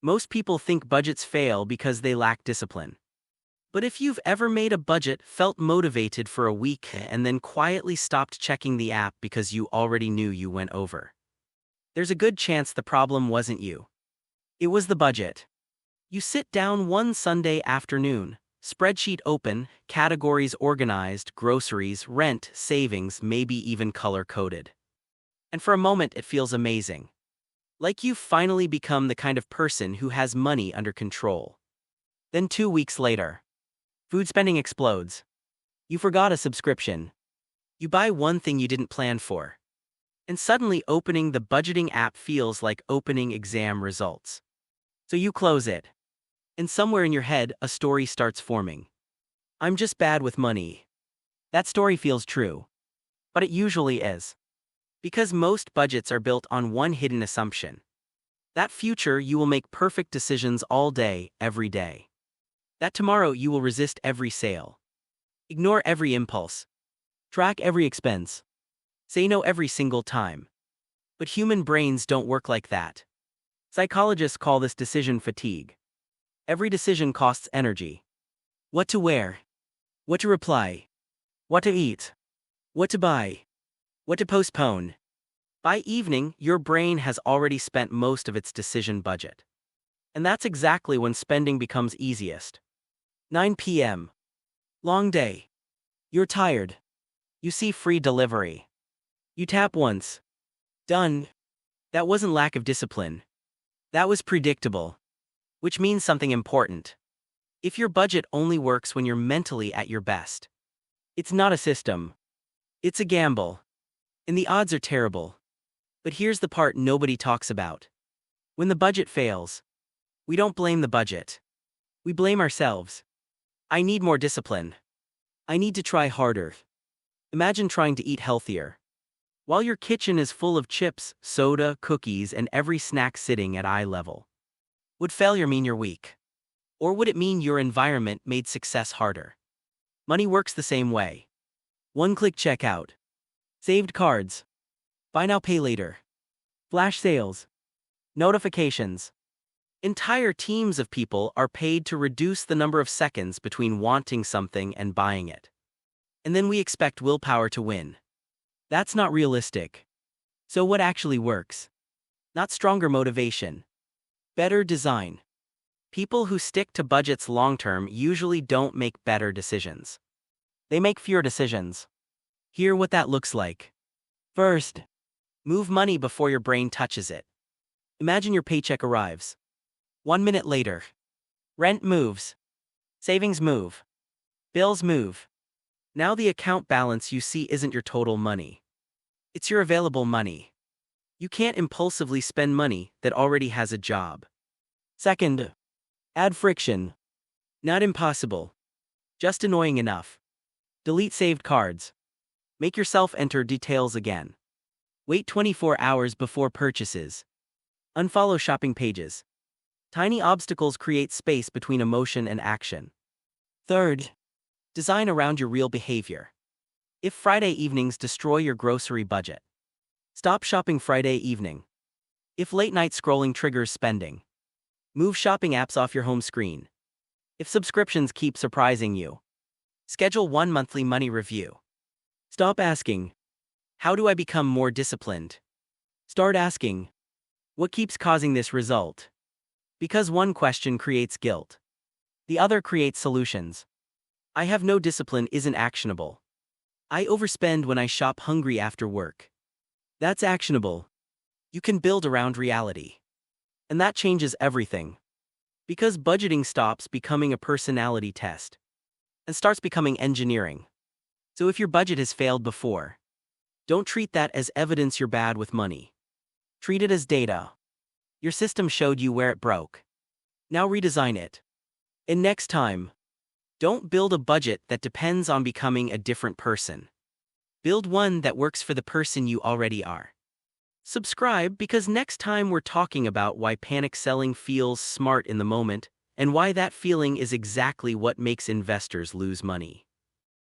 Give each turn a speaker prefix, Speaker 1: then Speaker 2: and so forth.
Speaker 1: Most people think budgets fail because they lack discipline. But if you've ever made a budget, felt motivated for a week, and then quietly stopped checking the app because you already knew you went over, there's a good chance the problem wasn't you. It was the budget. You sit down one Sunday afternoon, spreadsheet open, categories organized, groceries, rent, savings, maybe even color-coded. And for a moment it feels amazing. Like you've finally become the kind of person who has money under control. Then 2 weeks later, food spending explodes. You forgot a subscription. You buy one thing you didn't plan for. And suddenly opening the budgeting app feels like opening exam results. So you close it. And somewhere in your head, a story starts forming. I'm just bad with money. That story feels true. But it usually is. Because most budgets are built on one hidden assumption. That future you will make perfect decisions all day, every day. That tomorrow you will resist every sale. Ignore every impulse. Track every expense. Say no every single time. But human brains don't work like that. Psychologists call this decision fatigue. Every decision costs energy. What to wear. What to reply. What to eat. What to buy. What to postpone. By evening, your brain has already spent most of its decision budget. And that's exactly when spending becomes easiest. 9 p.m. Long day. You're tired. You see free delivery. You tap once. Done. That wasn't lack of discipline. That was predictable. Which means something important. If your budget only works when you're mentally at your best, it's not a system. It's a gamble. And the odds are terrible. But here's the part nobody talks about. When the budget fails, we don't blame the budget. We blame ourselves. I need more discipline. I need to try harder. Imagine trying to eat healthier. While your kitchen is full of chips, soda, cookies, and every snack sitting at eye level. Would failure mean you're weak? Or would it mean your environment made success harder? Money works the same way. One-click checkout. Saved cards. Buy now, pay later. Flash sales. Notifications. Entire teams of people are paid to reduce the number of seconds between wanting something and buying it. And then we expect willpower to win. That's not realistic. So what actually works? Not stronger motivation. Better design. People who stick to budgets long-term usually don't make better decisions. They make fewer decisions. Hear what that looks like. First, move money before your brain touches it. Imagine your paycheck arrives. 1 minute later. Rent moves. Savings move. Bills move. Now the account balance you see isn't your total money. It's your available money. You can't impulsively spend money that already has a job. Second, add friction. Not impossible. Just annoying enough. Delete saved cards. Make yourself enter details again. Wait 24 hours before purchases. Unfollow shopping pages. Tiny obstacles create space between emotion and action. Third, design around your real behavior. If Friday evenings destroy your grocery budget, stop shopping Friday evening. If late-night scrolling triggers spending, move shopping apps off your home screen. If subscriptions keep surprising you, schedule one monthly money review. Stop asking, how do I become more disciplined? Start asking, what keeps causing this result? Because one question creates guilt. The other creates solutions. I have no discipline isn't actionable. I overspend when I shop hungry after work. That's actionable. You can build around reality. And that changes everything. Because budgeting stops becoming a personality test and starts becoming engineering. So if your budget has failed before, don't treat that as evidence you're bad with money. Treat it as data. Your system showed you where it broke. Now redesign it. And next time, don't build a budget that depends on becoming a different person. Build one that works for the person you already are. Subscribe because next time we're talking about why panic selling feels smart in the moment and why that feeling is exactly what makes investors lose money.